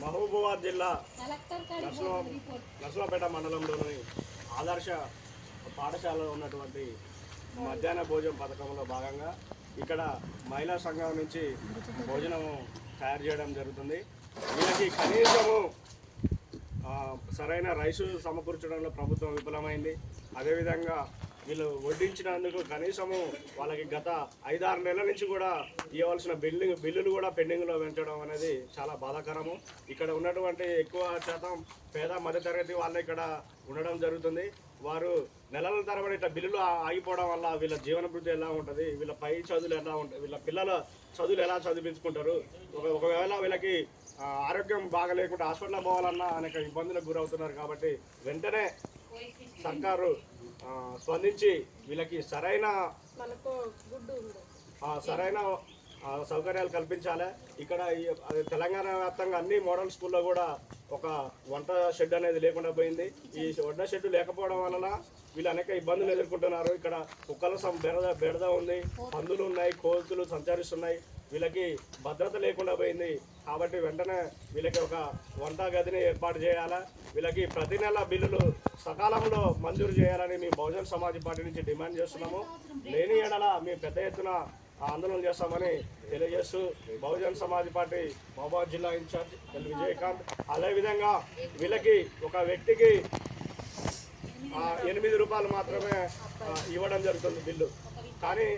మహబూబాబాద్ జిల్లా నర్సరావుపేట మండలంలోని ఆదర్శ పాఠశాలలో ఉన్నటువంటి మధ్యాహ్న భోజన పథకంలో భాగంగా ఇక్కడ మహిళా సంఘం నుంచి భోజనము తయారు చేయడం జరుగుతుంది. వీళ్ళకి కనీసము సరైన రైసు సమకూర్చడంలో ప్రభుత్వం విఫలమైంది. అదేవిధంగా వీళ్ళు వడ్డించినందుకు కనీసము వాళ్ళకి గత 5-6 నెలల నుంచి కూడా ఇవ్వాల్సిన బిల్లులు కూడా పెండింగ్లో పెంచడం అనేది చాలా బాధాకరము. ఇక్కడ ఉన్నటువంటి ఎక్కువ శాతం పేద మధ్యతరగతి వాళ్ళు ఇక్కడ ఉండడం జరుగుతుంది. వారు నెలల తరబడి ఇట్లా బిల్లులు ఆగిపోవడం వల్ల వీళ్ళ జీవనభృతి ఎలా ఉంటుంది, వీళ్ళ పై చదువులు ఎలా ఉంటాయి, వీళ్ళ పిల్లల చదువులు ఎలా చదివించుకుంటారు, ఒకవేళ వీళ్ళకి ఆరోగ్యం బాగలేకుండా హాస్పిటల్ పోవాలన్నా అనేక ఇబ్బందులకు గురవుతున్నారు. కాబట్టి వెంటనే సర్కారు స్పందించి వీళ్ళకి సరైన సౌకర్యాలు కల్పించాలి. ఇక్కడ తెలంగాణ వ్యాప్తంగా అన్ని మోడల్ స్కూల్లో కూడా ఒక వంట షెడ్ అనేది లేకుండా పోయింది. ఈ వంట షెడ్ లేకపోవడం వలన వీళ్ళు అనేక ఇబ్బందులు ఎదుర్కొంటున్నారు. ఇక్కడ కుక్కల బెడద ఉంది, పందులు ఉన్నాయి, కోతులు సంచరిస్తున్నాయి. వీళ్ళకి భద్రత లేకుండా పోయింది. కాబట్టి వెంటనే వీళ్ళకి ఒక వంట గదిని ఏర్పాటు చేయాలా. వీళ్ళకి ప్రతి నెల బిల్లులు సకాలంలో మంజూరు చేయాలని మేము బహుజన సమాజ్ పార్టీ నుంచి డిమాండ్ చేస్తున్నాము. లేని ఏడల మేము పెద్ద ఎత్తున ఆందోళన చేస్తామని తెలియజేస్తూ బహుజన సమాజ్ పార్టీ మహబూబాబాద్ జిల్లా ఇన్ఛార్జ్ ఎల్ విజయకాంత్. అదేవిధంగా వీళ్ళకి ఒక వ్యక్తికి 8 రూపాయలు మాత్రమే ఇవ్వడం జరుగుతుంది బిల్లు. కానీ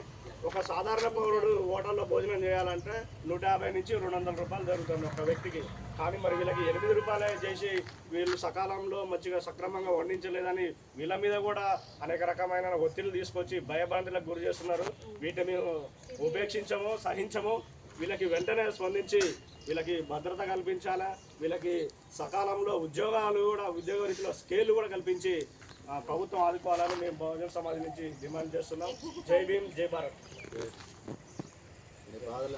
ఒక సాధారణ పౌరుడు హోటల్లో భోజనం చేయాలంటే 150 నుంచి 200 రూపాయలు జరుగుతుంది ఒక వ్యక్తికి. కానీ మరి వీళ్ళకి 8 రూపాయలే చేసి వీళ్ళు సకాలంలో మంచిగా సక్రమంగా వండించలేదని వీళ్ళ మీద కూడా అనేక రకమైన ఒత్తిళ్లు తీసుకొచ్చి భయభ్రాంతులకు గురి చేస్తున్నారు. వీటిని మేము ఉపేక్షించము, సహించము. వీళ్ళకి వెంటనే స్పందించి వీళ్ళకి భద్రత కల్పించాలా. వీళ్ళకి సకాలంలో ఉద్యోగ రీతిలో స్కేల్ కూడా కల్పించి ప్రభుత్వం ఆదుకోవాలని మేము బహుజన సమాజ్ నుంచి డిమాండ్ చేస్తున్నాం. జై భీమ్, జై భారత్.